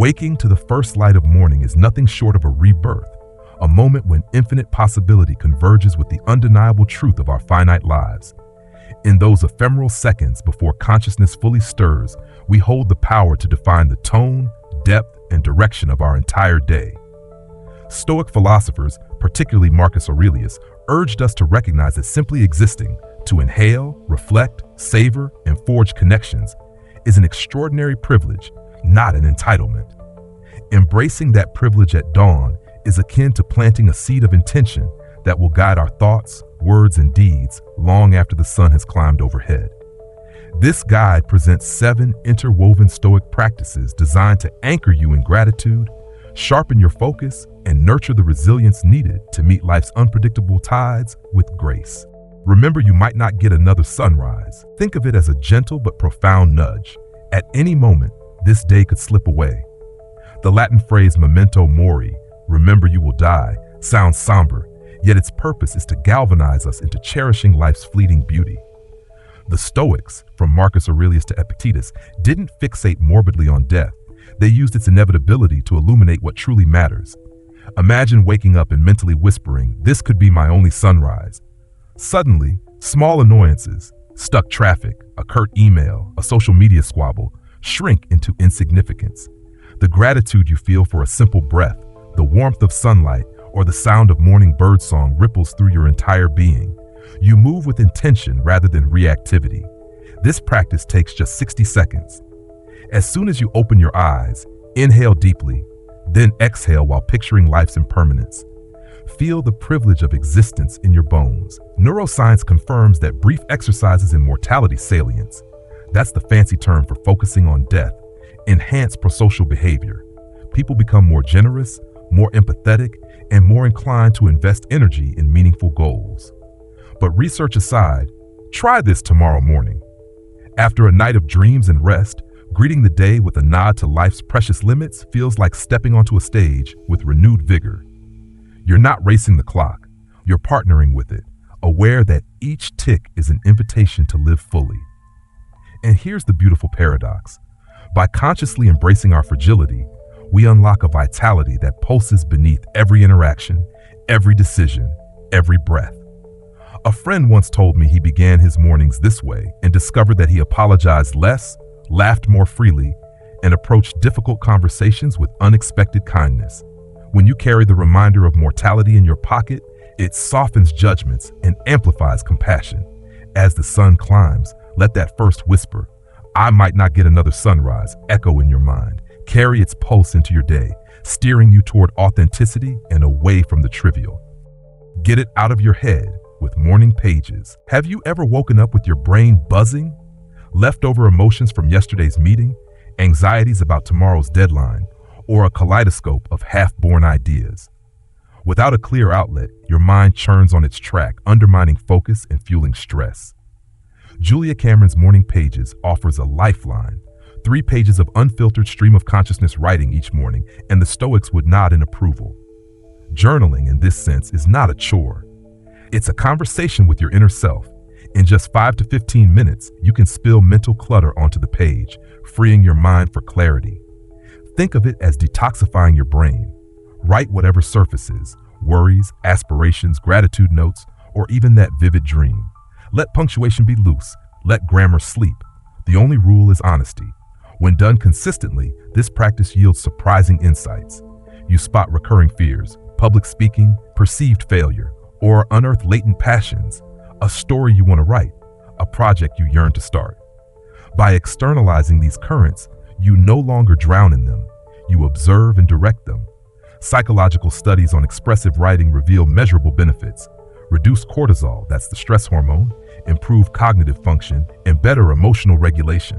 Waking to the first light of morning is nothing short of a rebirth, a moment when infinite possibility converges with the undeniable truth of our finite lives. In those ephemeral seconds before consciousness fully stirs, we hold the power to define the tone, depth, and direction of our entire day. Stoic philosophers, particularly Marcus Aurelius, urged us to recognize that simply existing, to inhale, reflect, savor, and forge connections, is an extraordinary privilege, not an entitlement. Embracing that privilege at dawn is akin to planting a seed of intention that will guide our thoughts, words, and deeds long after the sun has climbed overhead. This guide presents 7 interwoven Stoic practices designed to anchor you in gratitude, sharpen your focus, and nurture the resilience needed to meet life's unpredictable tides with grace. Remember, you might not get another sunrise. Think of it as a gentle but profound nudge. At any moment, this day could slip away. The Latin phrase memento mori, remember you will die, sounds somber, yet its purpose is to galvanize us into cherishing life's fleeting beauty. The Stoics, from Marcus Aurelius to Epictetus, didn't fixate morbidly on death. They used its inevitability to illuminate what truly matters. Imagine waking up and mentally whispering, "This could be my only sunrise." Suddenly, small annoyances, stuck traffic, a curt email, a social media squabble, shrink into insignificance. The gratitude you feel for a simple breath, the warmth of sunlight, or the sound of morning birdsong ripples through your entire being. You move with intention rather than reactivity. This practice takes just 60 seconds. As soon as you open your eyes, inhale deeply, then exhale while picturing life's impermanence. Feel the privilege of existence in your bones. Neuroscience confirms that brief exercises in mortality salience, that's the fancy term for focusing on death, enhance prosocial behavior. People become more generous, more empathetic, and more inclined to invest energy in meaningful goals. But research aside, try this tomorrow morning. After a night of dreams and rest, greeting the day with a nod to life's precious limits feels like stepping onto a stage with renewed vigor. You're not racing the clock, you're partnering with it, aware that each tick is an invitation to live fully. And here's the beautiful paradox. By consciously embracing our fragility, we unlock a vitality that pulses beneath every interaction, every decision, every breath. A friend once told me he began his mornings this way and discovered that he apologized less, laughed more freely, and approached difficult conversations with unexpected kindness. When you carry the reminder of mortality in your pocket, it softens judgments and amplifies compassion. As the sun climbs, let that first whisper, "I might not get another sunrise," echo in your mind. Carry its pulse into your day, steering you toward authenticity and away from the trivial. Get it out of your head with morning pages. Have you ever woken up with your brain buzzing? Leftover emotions from yesterday's meeting, anxieties about tomorrow's deadline, or a kaleidoscope of half-born ideas? Without a clear outlet, your mind churns on its track, undermining focus and fueling stress. Julia Cameron's Morning Pages offers a lifeline, 3 pages of unfiltered stream of consciousness writing each morning, and the Stoics would nod in approval. Journaling, in this sense, is not a chore. It's a conversation with your inner self. In just 5 to 15 minutes, you can spill mental clutter onto the page, freeing your mind for clarity. Think of it as detoxifying your brain. Write whatever surfaces, worries, aspirations, gratitude notes, or even that vivid dream. Let punctuation be loose. Let grammar sleep. The only rule is honesty. When done consistently, this practice yields surprising insights. You spot recurring fears, public speaking, perceived failure, or unearth latent passions, a story you want to write, a project you yearn to start. By externalizing these currents, you no longer drown in them. You observe and direct them. Psychological studies on expressive writing reveal measurable benefits: reduce cortisol, that's the stress hormone, improve cognitive function, and better emotional regulation.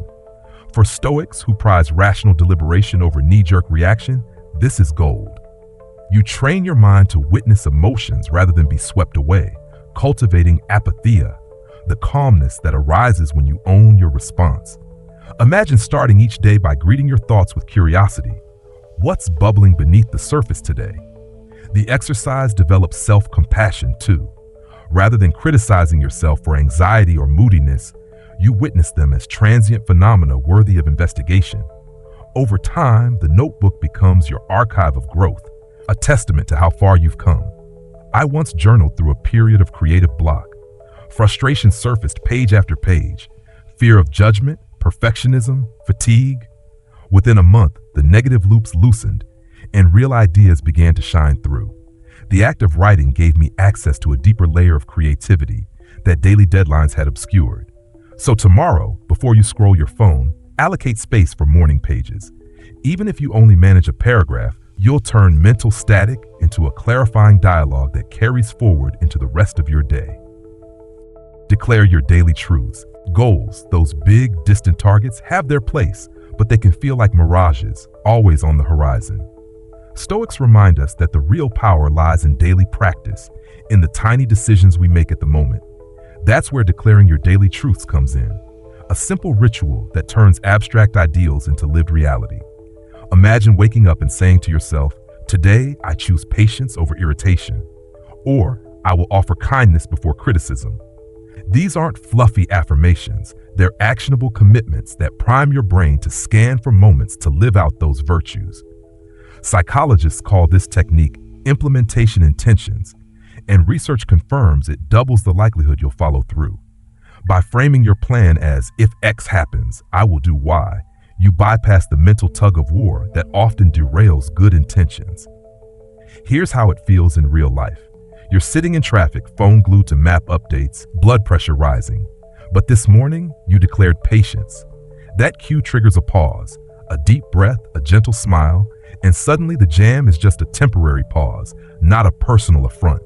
For Stoics who prize rational deliberation over knee-jerk reaction, this is gold. You train your mind to witness emotions rather than be swept away, cultivating apatheia, the calmness that arises when you own your response. Imagine starting each day by greeting your thoughts with curiosity. What's bubbling beneath the surface today? The exercise develops self-compassion too. Rather than criticizing yourself for anxiety or moodiness, you witness them as transient phenomena worthy of investigation. Over time, the notebook becomes your archive of growth, a testament to how far you've come. I once journaled through a period of creative block. Frustration surfaced page after page. Fear of judgment, perfectionism, fatigue. Within a month, the negative loops loosened, and real ideas began to shine through. The act of writing gave me access to a deeper layer of creativity that daily deadlines had obscured. So tomorrow, before you scroll your phone, allocate space for morning pages. Even if you only manage a paragraph, you'll turn mental static into a clarifying dialogue that carries forward into the rest of your day. Declare your daily truths. Goals, those big, distant targets, have their place, but they can feel like mirages, always on the horizon. Stoics remind us that the real power lies in daily practice, in the tiny decisions we make at the moment. That's where declaring your daily truths comes in, a simple ritual that turns abstract ideals into lived reality. Imagine waking up and saying to yourself, "Today, I choose patience over irritation," or "I will offer kindness before criticism." These aren't fluffy affirmations, they're actionable commitments that prime your brain to scan for moments to live out those virtues. Psychologists call this technique implementation intentions, and research confirms it doubles the likelihood you'll follow through. By framing your plan as, "If X happens, I will do Y," you bypass the mental tug of war that often derails good intentions. Here's how it feels in real life. You're sitting in traffic, phone glued to map updates, blood pressure rising. But this morning, you declared patience. That cue triggers a pause, a deep breath, a gentle smile, and suddenly the jam is just a temporary pause, not a personal affront.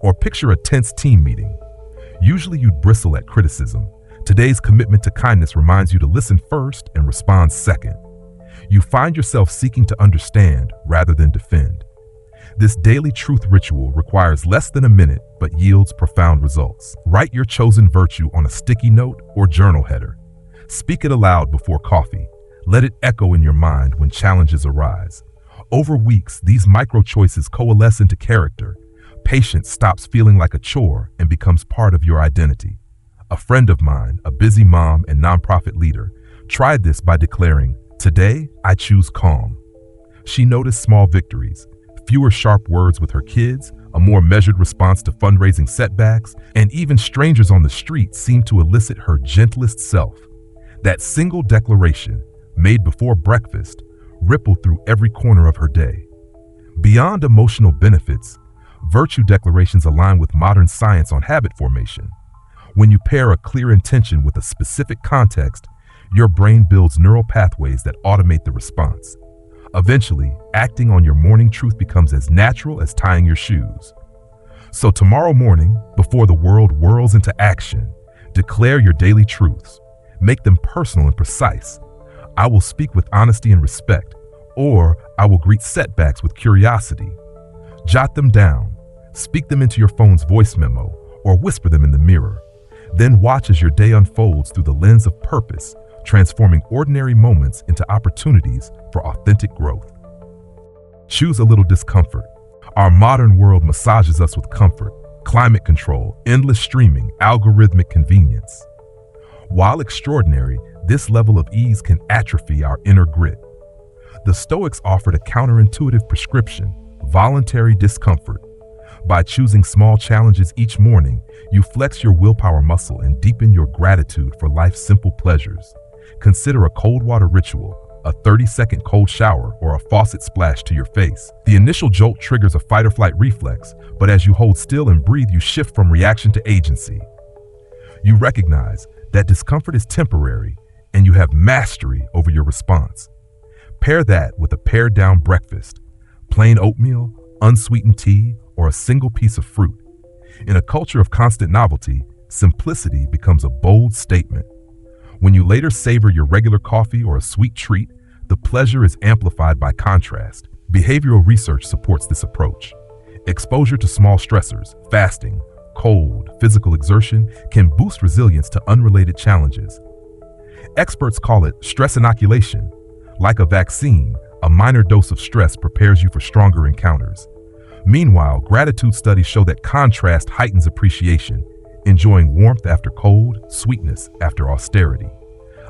Or picture a tense team meeting. Usually you'd bristle at criticism. Today's commitment to kindness reminds you to listen first and respond second. You find yourself seeking to understand rather than defend. This daily truth ritual requires less than a minute but yields profound results. Write your chosen virtue on a sticky note or journal header. Speak it aloud before coffee. Let it echo in your mind when challenges arise. Over weeks, these micro choices coalesce into character. Patience stops feeling like a chore and becomes part of your identity. A friend of mine, a busy mom and nonprofit leader, tried this by declaring, "Today, I choose calm." She noticed small victories, fewer sharp words with her kids, a more measured response to fundraising setbacks, and even strangers on the street seemed to elicit her gentlest self. That single declaration, made before breakfast, rippled through every corner of her day. Beyond emotional benefits, virtue declarations align with modern science on habit formation. When you pair a clear intention with a specific context, your brain builds neural pathways that automate the response. Eventually, acting on your morning truth becomes as natural as tying your shoes. So tomorrow morning, before the world whirls into action, declare your daily truths. Make them personal and precise. "I will speak with honesty and respect," or "I will greet setbacks with curiosity." Jot them down. Speak them into your phone's voice memo, or whisper them in the mirror. Then watch as your day unfolds through the lens of purpose, transforming ordinary moments into opportunities for authentic growth. Choose a little discomfort. Our modern world massages us with comfort, climate control, endless streaming, algorithmic convenience. While extraordinary, this level of ease can atrophy our inner grit. The Stoics offered a counterintuitive prescription: voluntary discomfort. By choosing small challenges each morning, you flex your willpower muscle and deepen your gratitude for life's simple pleasures. Consider a cold water ritual, a 30-second cold shower, or a faucet splash to your face. The initial jolt triggers a fight or flight reflex, but as you hold still and breathe, you shift from reaction to agency. You recognize that discomfort is temporary, and you have mastery over your response. Pair that with a pared-down breakfast, plain oatmeal, unsweetened tea, or a single piece of fruit. In a culture of constant novelty, simplicity becomes a bold statement. When you later savor your regular coffee or a sweet treat, the pleasure is amplified by contrast. Behavioral research supports this approach. Exposure to small stressors, fasting, cold, physical exertion can boost resilience to unrelated challenges. Experts call it stress inoculation. Like a vaccine, a minor dose of stress prepares you for stronger encounters. Meanwhile, gratitude studies show that contrast heightens appreciation, enjoying warmth after cold, sweetness after austerity.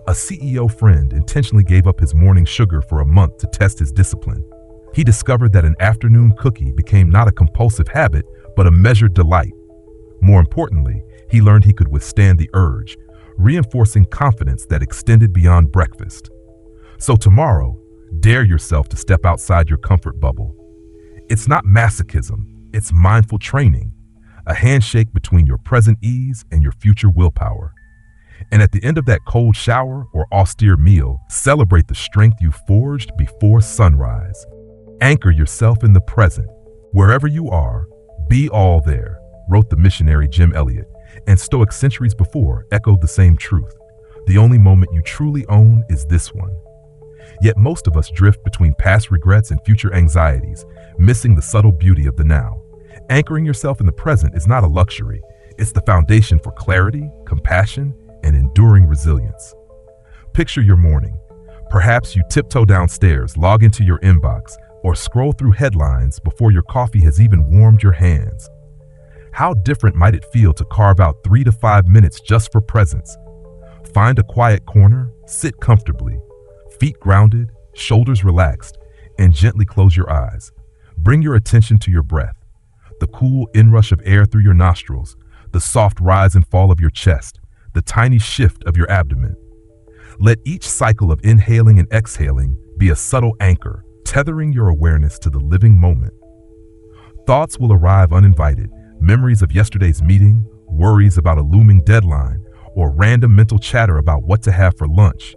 A CEO friend intentionally gave up his morning sugar for a month to test his discipline. He discovered that an afternoon cookie became not a compulsive habit, but a measured delight. More importantly, he learned he could withstand the urge, reinforcing confidence that extended beyond breakfast. So tomorrow, dare yourself to step outside your comfort bubble. It's not masochism, it's mindful training, a handshake between your present ease and your future willpower. And at the end of that cold shower or austere meal, celebrate the strength you forged before sunrise. Anchor yourself in the present. Wherever you are, be all there, wrote the missionary Jim Elliot, and Stoics centuries before echoed the same truth. The only moment you truly own is this one. Yet most of us drift between past regrets and future anxieties, missing the subtle beauty of the now. Anchoring yourself in the present is not a luxury. It's the foundation for clarity, compassion, and enduring resilience. Picture your morning. Perhaps you tiptoe downstairs, log into your inbox, or scroll through headlines before your coffee has even warmed your hands. How different might it feel to carve out 3 to 5 minutes just for presence? Find a quiet corner, sit comfortably, feet grounded, shoulders relaxed, and gently close your eyes. Bring your attention to your breath, the cool inrush of air through your nostrils, the soft rise and fall of your chest, the tiny shift of your abdomen. Let each cycle of inhaling and exhaling be a subtle anchor, tethering your awareness to the living moment. Thoughts will arrive uninvited, memories of yesterday's meeting, worries about a looming deadline, or random mental chatter about what to have for lunch.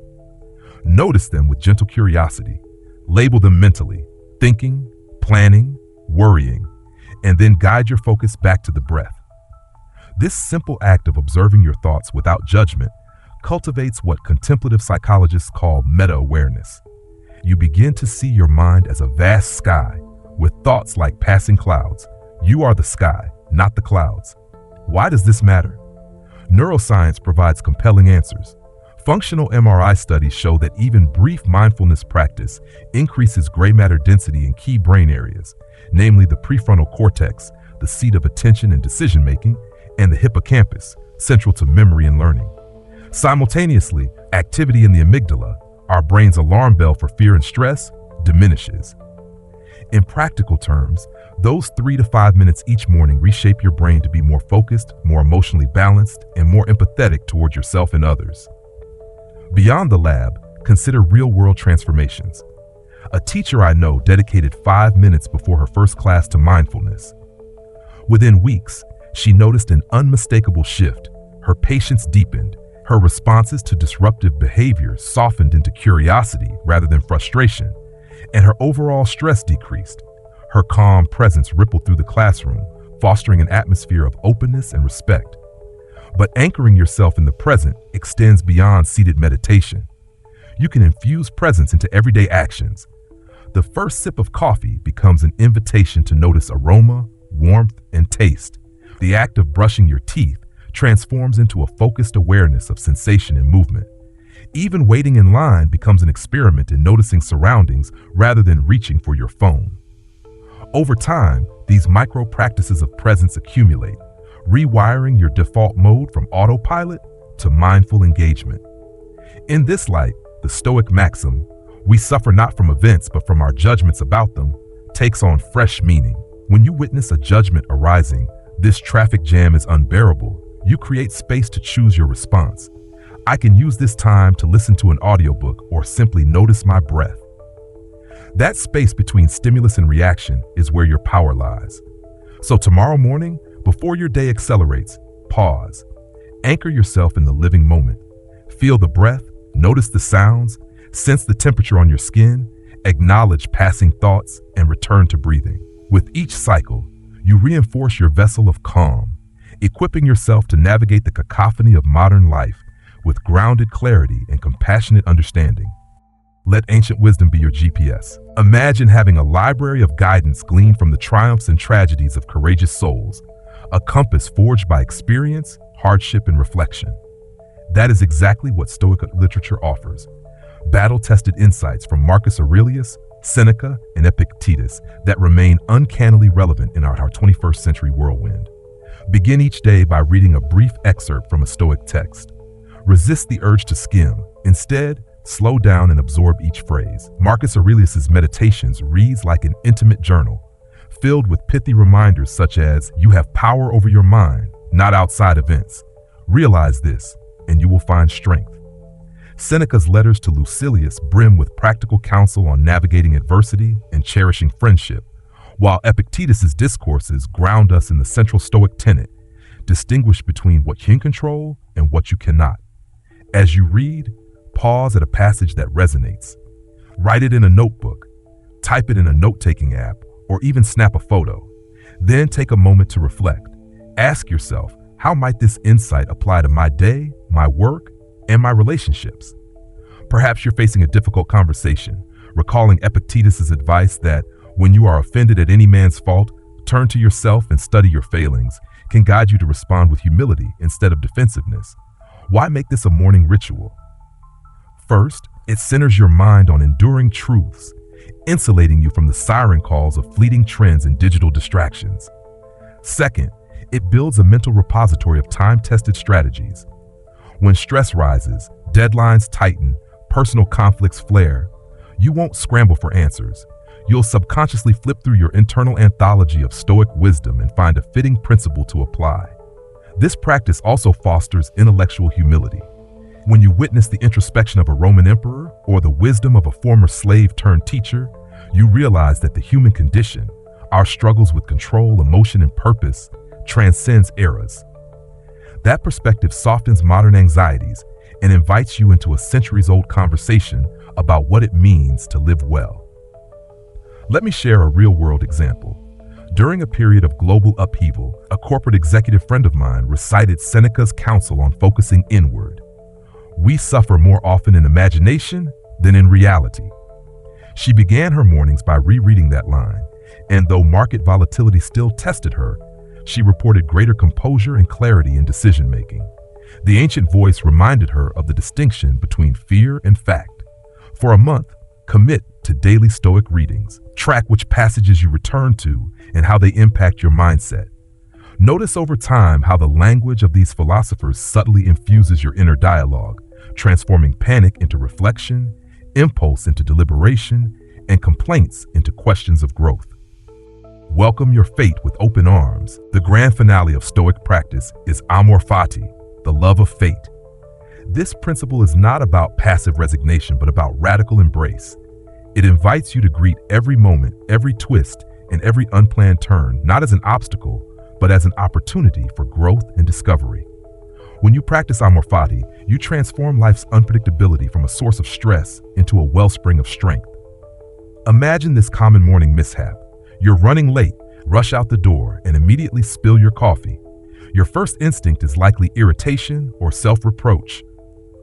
Notice them with gentle curiosity. Label them mentally, thinking, planning, worrying, and then guide your focus back to the breath. This simple act of observing your thoughts without judgment cultivates what contemplative psychologists call meta-awareness. You begin to see your mind as a vast sky, with thoughts like passing clouds. You are the sky, not the clouds. Why does this matter? Neuroscience provides compelling answers. Functional MRI studies show that even brief mindfulness practice increases gray matter density in key brain areas, namely the prefrontal cortex, the seat of attention and decision-making, and the hippocampus, central to memory and learning. Simultaneously, activity in the amygdala, our brain's alarm bell for fear and stress, diminishes. In practical terms, those 3 to 5 minutes each morning reshape your brain to be more focused, more emotionally balanced, and more empathetic toward yourself and others. Beyond the lab, consider real-world transformations. A teacher I know dedicated 5 minutes before her first class to mindfulness. Within weeks, she noticed an unmistakable shift. Her patience deepened, her responses to disruptive behavior softened into curiosity rather than frustration, and her overall stress decreased. Her calm presence rippled through the classroom, fostering an atmosphere of openness and respect. But anchoring yourself in the present extends beyond seated meditation. You can infuse presence into everyday actions. The first sip of coffee becomes an invitation to notice aroma, warmth, and taste. The act of brushing your teeth transforms into a focused awareness of sensation and movement. Even waiting in line becomes an experiment in noticing surroundings rather than reaching for your phone. Over time, these micro practices of presence accumulate, rewiring your default mode from autopilot to mindful engagement. In this light, the Stoic maxim, "We suffer not from events but from our judgments about them," takes on fresh meaning. When you witness a judgment arising, "This traffic jam is unbearable," you create space to choose your response. "I can use this time to listen to an audiobook or simply notice my breath." That space between stimulus and reaction is where your power lies. So tomorrow morning, before your day accelerates, pause. Anchor yourself in the living moment. Feel the breath, notice the sounds, sense the temperature on your skin, acknowledge passing thoughts, and return to breathing. With each cycle, you reinforce your vessel of calm, equipping yourself to navigate the cacophony of modern life with grounded clarity and compassionate understanding. Let ancient wisdom be your GPS. Imagine having a library of guidance gleaned from the triumphs and tragedies of courageous souls, a compass forged by experience, hardship, and reflection. That is exactly what Stoic literature offers. Battle-tested insights from Marcus Aurelius, Seneca, and Epictetus that remain uncannily relevant in our 21st century whirlwind. Begin each day by reading a brief excerpt from a Stoic text. Resist the urge to skim. Instead, slow down and absorb each phrase. Marcus Aurelius's Meditations reads like an intimate journal, filled with pithy reminders such as, you have power over your mind, not outside events. Realize this, and you will find strength. Seneca's letters to Lucilius brim with practical counsel on navigating adversity and cherishing friendship, while Epictetus's discourses ground us in the central Stoic tenet, distinguish between what you can control and what you cannot. As you read, pause at a passage that resonates. Write it in a notebook, type it in a note-taking app, or even snap a photo. Then take a moment to reflect. Ask yourself, how might this insight apply to my day, my work, and my relationships? Perhaps you're facing a difficult conversation, recalling Epictetus's advice that when you are offended at any man's fault, turn to yourself and study your failings, can guide you to respond with humility instead of defensiveness. Why make this a morning ritual? First, it centers your mind on enduring truths, insulating you from the siren calls of fleeting trends and digital distractions. Second, it builds a mental repository of time-tested strategies. When stress rises, deadlines tighten, personal conflicts flare, you won't scramble for answers. You'll subconsciously flip through your internal anthology of Stoic wisdom and find a fitting principle to apply. This practice also fosters intellectual humility. When you witness the introspection of a Roman emperor or the wisdom of a former slave-turned-teacher, you realize that the human condition, our struggles with control, emotion, and purpose, transcends eras. That perspective softens modern anxieties and invites you into a centuries-old conversation about what it means to live well. Let me share a real-world example. During a period of global upheaval, a corporate executive friend of mine recited Seneca's counsel on focusing inward. We suffer more often in imagination than in reality. She began her mornings by rereading that line, and though market volatility still tested her, she reported greater composure and clarity in decision-making. The ancient voice reminded her of the distinction between fear and fact. For a month, commit to daily Stoic readings. Track which passages you return to and how they impact your mindset. Notice over time how the language of these philosophers subtly infuses your inner dialogue, transforming panic into reflection, impulse into deliberation, and complaints into questions of growth. Welcome your fate with open arms. The grand finale of Stoic practice is amor fati, the love of fate. This principle is not about passive resignation, but about radical embrace. It invites you to greet every moment, every twist, and every unplanned turn, not as an obstacle, but as an opportunity for growth and discovery. When you practice amor fati, you transform life's unpredictability from a source of stress into a wellspring of strength. Imagine this common morning mishap. You're running late, rush out the door, and immediately spill your coffee. Your first instinct is likely irritation or self-reproach.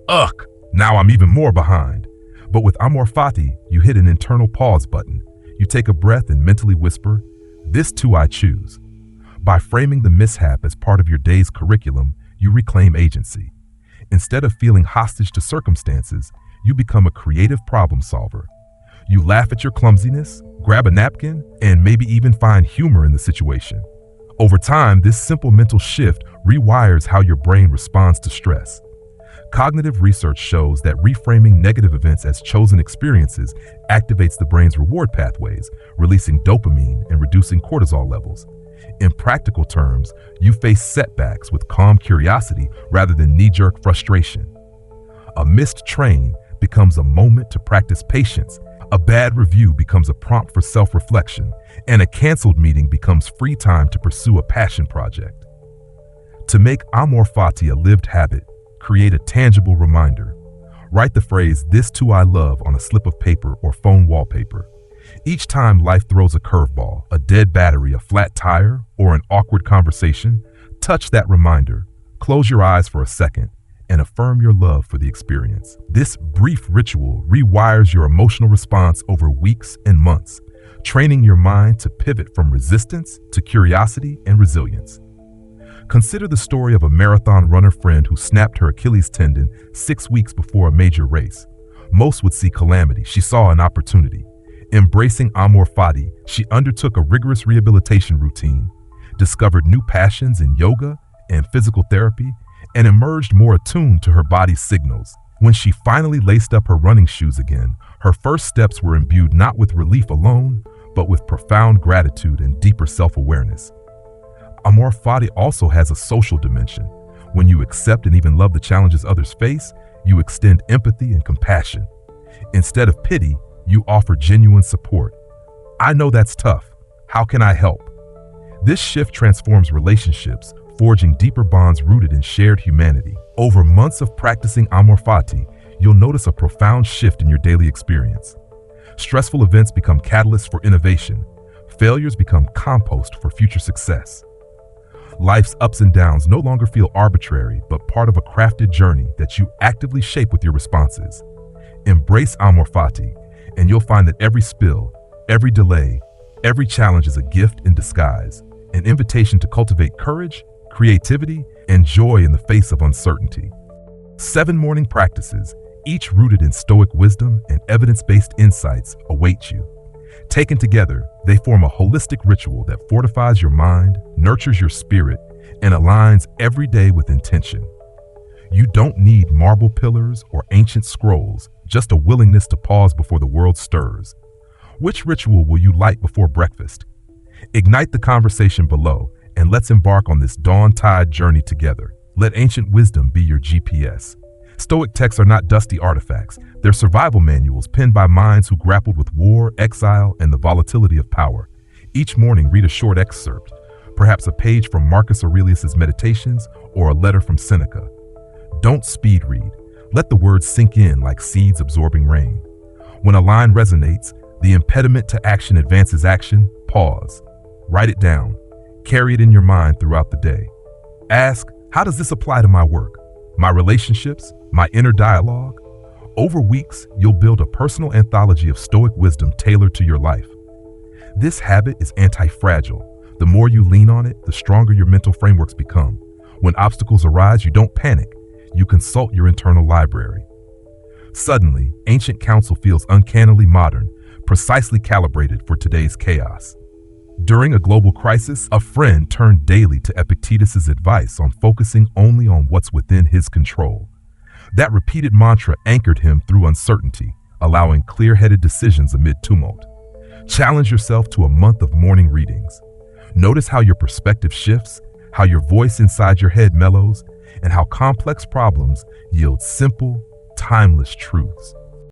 Ugh, now I'm even more behind. But with amor fati, you hit an internal pause button. You take a breath and mentally whisper, "This too I choose." By framing the mishap as part of your day's curriculum, you reclaim agency. Instead of feeling hostage to circumstances, you become a creative problem solver. You laugh at your clumsiness, grab a napkin, and maybe even find humor in the situation. Over time, this simple mental shift rewires how your brain responds to stress. Cognitive research shows that reframing negative events as chosen experiences activates the brain's reward pathways, releasing dopamine and reducing cortisol levels. In practical terms, you face setbacks with calm curiosity rather than knee-jerk frustration. A missed train becomes a moment to practice patience, a bad review becomes a prompt for self-reflection, and a canceled meeting becomes free time to pursue a passion project. To make amor fati a lived habit, create a tangible reminder. Write the phrase, "This too I love," on a slip of paper or phone wallpaper. Each time life throws a curveball, a dead battery, a flat tire, or an awkward conversation, touch that reminder, close your eyes for a second, and affirm your love for the experience. This brief ritual rewires your emotional response over weeks and months, training your mind to pivot from resistance to curiosity and resilience. Consider the story of a marathon runner friend who snapped her Achilles tendon 6 weeks before a major race. Most would see calamity. She saw an opportunity. Embracing amor fati, she undertook a rigorous rehabilitation routine, discovered new passions in yoga and physical therapy, and emerged more attuned to her body's signals. When she finally laced up her running shoes again, her first steps were imbued not with relief alone, but with profound gratitude and deeper self-awareness. Amor fati also has a social dimension. When you accept and even love the challenges others face, you extend empathy and compassion. Instead of pity, you offer genuine support. I know that's tough. How can I help? This shift transforms relationships, forging deeper bonds rooted in shared humanity. Over months of practicing amor fati, you'll notice a profound shift in your daily experience. Stressful events become catalysts for innovation. Failures become compost for future success. Life's ups and downs no longer feel arbitrary, but part of a crafted journey that you actively shape with your responses. Embrace amor fati, and you'll find that every spill, every delay, every challenge is a gift in disguise, an invitation to cultivate courage, creativity, and joy in the face of uncertainty. 7 morning practices, each rooted in Stoic wisdom and evidence-based insights, await you. Taken together, they form a holistic ritual that fortifies your mind, nurtures your spirit, and aligns every day with intention. You don't need marble pillars or ancient scrolls, just a willingness to pause before the world stirs. Which ritual will you light before breakfast? Ignite the conversation below, and let's embark on this dawn-tide journey together. Let ancient wisdom be your GPS. Stoic texts are not dusty artifacts. They're survival manuals penned by minds who grappled with war, exile, and the volatility of power. Each morning, read a short excerpt, perhaps a page from Marcus Aurelius' Meditations or a letter from Seneca. Don't speed read. Let the words sink in like seeds absorbing rain. When a line resonates, the impediment to action advances action. Pause. Write it down. Carry it in your mind throughout the day. Ask, how does this apply to my work, my relationships, my inner dialogue? Over weeks, you'll build a personal anthology of Stoic wisdom tailored to your life. This habit is anti-fragile. The more you lean on it, the stronger your mental frameworks become. When obstacles arise, you don't panic. You consult your internal library. Suddenly, ancient counsel feels uncannily modern, precisely calibrated for today's chaos. During a global crisis, a friend turned daily to Epictetus' advice on focusing only on what's within his control. That repeated mantra anchored him through uncertainty, allowing clear-headed decisions amid tumult. Challenge yourself to a month of morning readings. Notice how your perspective shifts, how your voice inside your head mellows, and how complex problems yield simple, timeless truths.